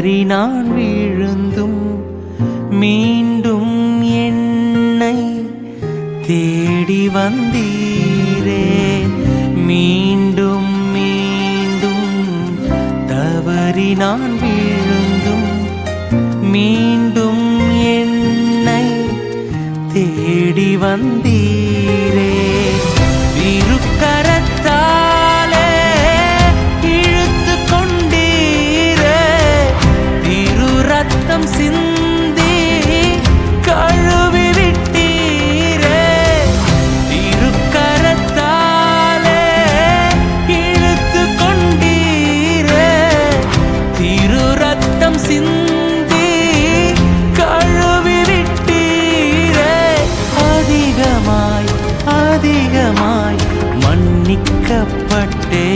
தவறி நான் விழுந்தும் மீண்டும் என்னை தேடி வந்தீரே. மீண்டும் மீண்டும் தவறி நான் விழுந்தும் மீண்டும் என்னை தேடி வந்தீரே. திருக்கரத்தாலே இழுத்து கொண்டீரே. திரு ரத்தம் சிந்தி கழுவி விட்டீரே. திருக்கரத்தாலே இழுத்து கொண்டீரே. திரு ரத்தம் சிந்தி கழுவி விட்டீரே. அதிகமாய் அதிகமாய் மன்னிக்கப்பட்டே.